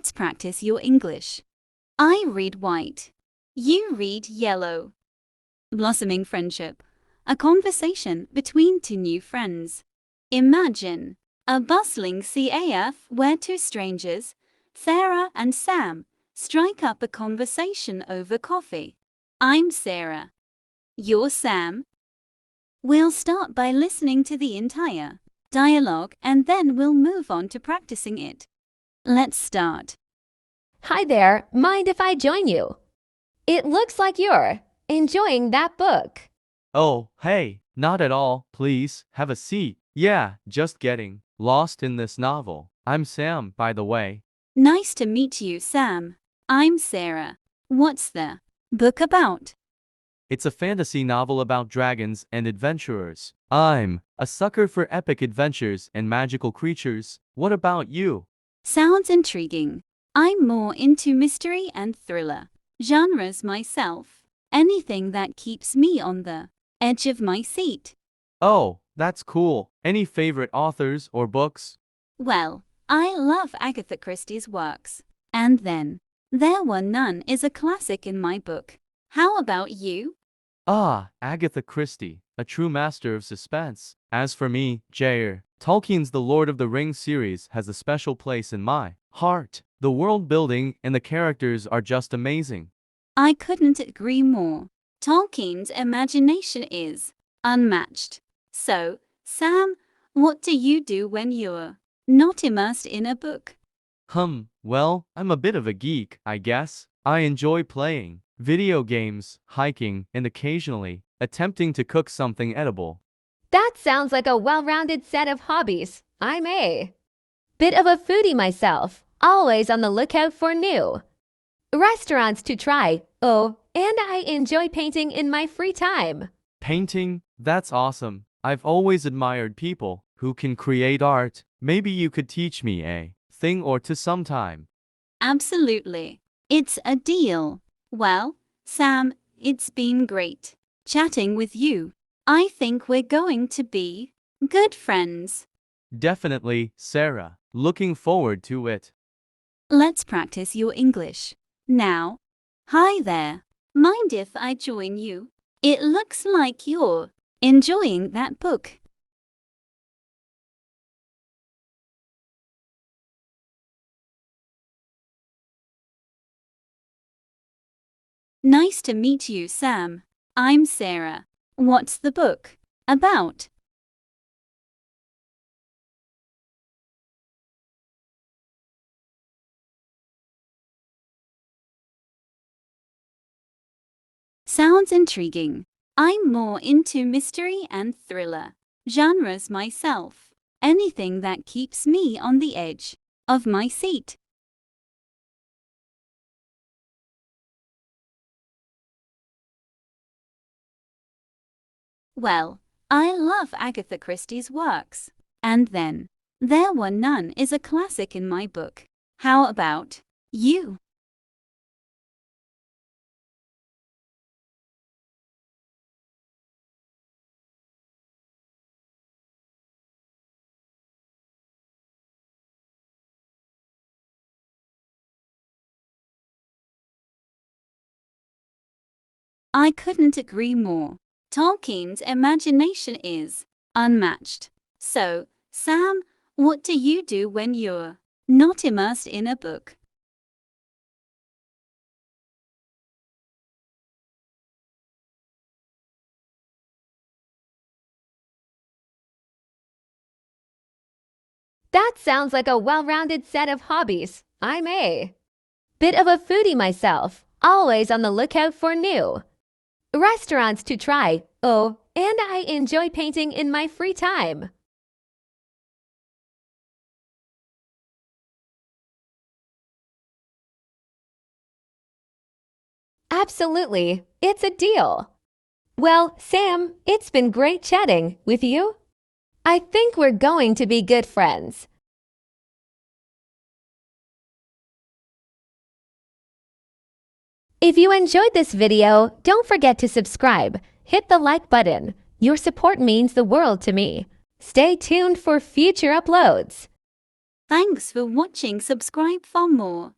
Let's practice your English. I read white. You read yellow. Blossoming friendship. A conversation between two new friends. Imagine a bustling CAF where two strangers, Sarah and Sam, strike up a conversation over coffee. I'm Sarah. You're Sam. We'll start by listening to the entire dialogue and then we'll move on to practicing it. Let's start. Hi there, mind if I join you? It looks like you're enjoying that book. Oh, hey, not at all, please, have a seat. Yeah, just getting lost in this novel. I'm Sam, by the way. Nice to meet you, Sam. I'm Sarah. What's the book about? It's a fantasy novel about dragons and adventurers. I'm a sucker for epic adventures and magical creatures. What about you? Sounds intriguing. I'm more into mystery and thriller genres myself. Anything that keeps me on the edge of my seat. Oh, that's cool. Any favorite authors or books? Well, I love Agatha Christie's works. And then, There Were None is a classic in my book. How about you? Ah, Agatha Christie, a true master of suspense. As for me, J.R. Tolkien's The Lord of the Rings series has a special place in my heart. The world building and the characters are just amazing. I couldn't agree more. Tolkien's imagination is unmatched. So, Sam, what do you do when you're not immersed in a book? Well, I'm a bit of a geek, I guess. I enjoy playing video games, hiking, and occasionally attempting to cook something edible. That sounds like a well-rounded set of hobbies. I'm a bit of a foodie myself, always on the lookout for new restaurants to try. Oh, and I enjoy painting in my free time. Painting? That's awesome. I've always admired people who can create art. Maybe you could teach me a thing or two sometime. Absolutely. It's a deal. Well, Sam, it's been great chatting with you. I think we're going to be good friends. Definitely, Sarah. Looking forward to it. Let's practice your English. Now, hi there. Mind if I join you? It looks like you're enjoying that book. Nice to meet you, Sam. I'm Sarah. What's the book about? Sounds intriguing. I'm more into mystery and thriller genres myself. Anything that keeps me on the edge of my seat. Well, I love Agatha Christie's works. And then, There Were None is a classic in my book. How about you? I couldn't agree more. Tolkien's imagination is unmatched. So, Sam, what do you do when you're not immersed in a book? That sounds like a well-rounded set of hobbies. I'm a bit of a foodie myself, always on the lookout for new restaurants to try. Oh, and I enjoy painting in my free time. Absolutely, it's a deal. Well, Sam, it's been great chatting with you. I think we're going to be good friends. If you enjoyed this video, don't forget to subscribe. Hit the like button. Your support means the world to me. Stay tuned for future uploads. Thanks for watching. Subscribe for more.